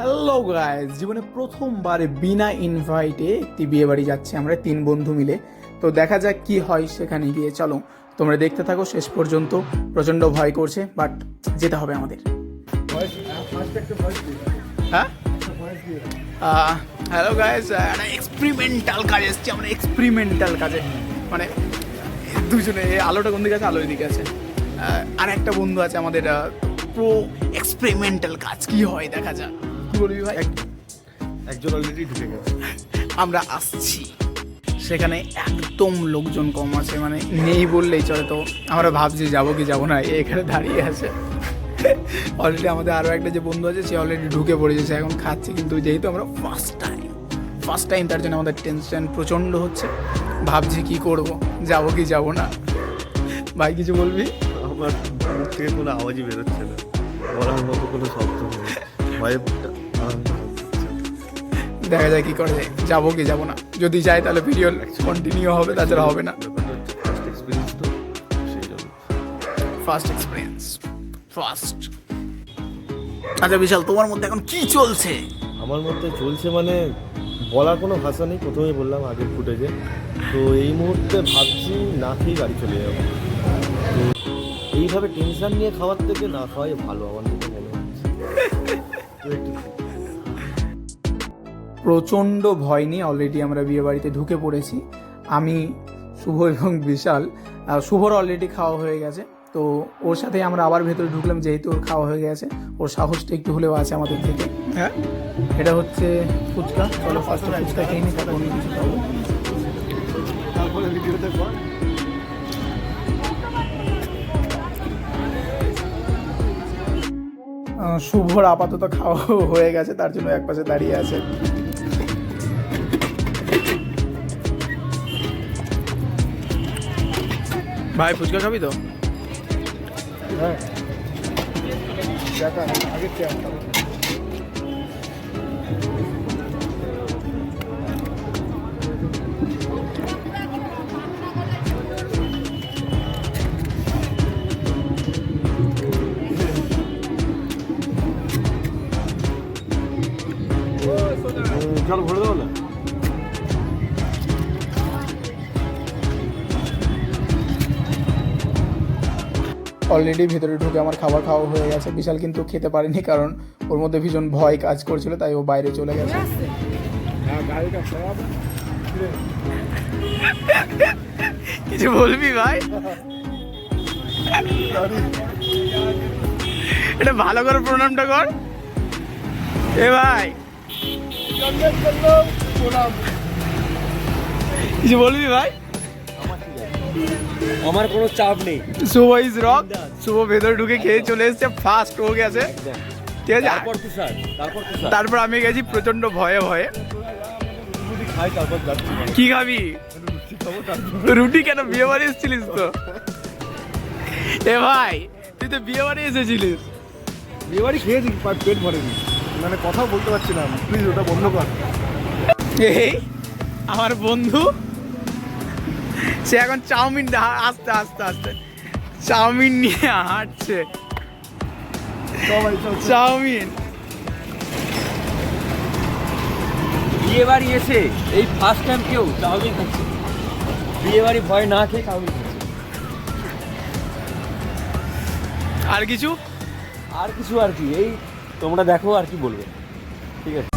Hello guys, জীবনে প্রথমবার বিনা ইনভাইটে একটি বিয়ে বাড়ি যাচ্ছি আমরা 3 বন্ধু মিলে। তো দেখা যাক কি হয় সেখানে গিয়ে। চলো তোমরা দেখতে থাকো শেষ পর্যন্ত। প্রচণ্ড ভয় করছে, বাট যেতে হবে আমাদের। হ্যাঁ, হ্যালো গাইস, একটা এক্সপেরিমেন্টাল কাজ এসেছি আমরা। এক্সপেরিমেন্টাল কাজে মানে দুজনে, আলোটা কোন দিকে আছে, আলো এদিকে আছে। আর একটা বন্ধু আছে আমাদের, প্রো এক্সপেরিমেন্টাল কাজ কি হয় দেখা যাক। কি বলবি ভাই? একজন অলরেডি ঢুকে গেছে। আমরা আসছি সেখানে, একদম লোকজন কম আছে, মানে নেই বললেই চলে। তো আমরা ভাবছি যাবো কি যাবো না, এখানে দাঁড়িয়ে আছে। অলরেডি আমাদের আরও একটা যে বন্ধু আছে সে অলরেডি ঢুকে পড়েছে, সে এখন খাচ্ছে। কিন্তু যেহেতু আমরা ফার্স্ট টাইম তার জন্য আমাদের টেনশন প্রচণ্ড হচ্ছে। ভাবছি কি করব, যাবো কি যাবো না। ভাই কিছু বলবি? আমার মুখ থেকে কোনো আওয়াজই বেরোচ্ছে না, বলার মতো কোনো শব্দ নেই। ভয়ে দেখা যায় কি করে, যাবো কি যাবো না। যদি যাই তাহলে ভিডিও কন্টিনিউ হবে, তাছাড়া হবে না। ফার্স্ট এক্সপিরিয়েন্স তো, সেই জন্য। First experience first. আচ্ছা বিশাল, তোমার মধ্যে এখন কি চলছে? আমার মধ্যে চলছে মানে বলার কোনো ভাষা নেই। প্রথমেই বললাম আগের ফুটেজে, তো এই মুহূর্তে ভাবছি না খেয়ে গাড়ি চলে যাবো। তো এইভাবে টেনশন নিয়ে খাওয়ার থেকে না খাওয়াই ভালো আমার মনে হচ্ছে। তো একটু প্রচণ্ড ভয় নিয়ে অলরেডি আমরা বিয়ে বাড়িতে ঢুকে পড়েছি। আমি, শুভ এবং বিশাল। শুভর অলরেডি খাওয়া হয়ে গেছে, তো ওর সাথে আমরা আবার ভেতরে ঢুকলাম যেহেতু ওর খাওয়া হয়ে gেছে। ওর সাহসটা একটু হলেও আছে আমাদের থেকে। হ্যাঁ, এটা হচ্ছে ফুচকা। চলো ফার্স্টে ফুচকা খেয়ে নিই, তারপর অন্য কিছু খাবো। তারপরে ভিডিওতে পর শুভর আপাতত খাওয়া হয়ে গেছে, তার জন্য এক পাশে দাঁড়িয়ে আছে। ভাই ফুচকা খাবি তো? হ্যাঁ আগে চেয়ার জল ভরে দেবো না। অলরেডি ভেতরে ঢুকে আমার খাবার খাওয়া হয়ে গেছে। বিশাল কিন্তু খেতে পারেনি, কারণ ওর মধ্যে ভীষণ ভয় কাজ করছিল, তাই ও বাইরে চলে গেছে। কিছু বলবি ভাই? এটা ভালো করে প্রণামটা কর। এ ভাই কিছু বলবি ভাই? আমার কোনো চাপ নেই। শুভ ইজ রক। শুভ ভেতরে ঢুকে খেয়ে চলে এসেছে, ফার্স্ট ও গেছে। ঠিক আছে, তারপর আমি গেছি প্রচন্ড ভয়ে ভয়ে। খাই তারপর যাচ্ছি। কি খাবি? রুটি কেন? বিয়ে বাড়ি এসেছিলিস তো? এ ভাই তুই তো বিয়ে বাড়ি এসেছিলিস। বিয়ে বাড়ি খেয়েছি, পেট ভরেনি, মানে কথাও বলতে পারছি না। প্লিজ ওটা বন্ধ কর। এই আমার বন্ধু, সে এখন চাউমিন আস্তে আস্তে আস্তে চাউমিন নিয়ে হাঁটছে। চাউমিন বিয়ে বাড়ি এসে এই ফার্স্ট টাইম কেউ চাউমিন খাচ্ছে। বিয়ে বাড়ি ভয় না খেয়ে চাউমিন খাচ্ছে। আর কিছু? আর কিছু আর কি, এই তোমরা দেখো আর কি বলবে। ঠিক আছে,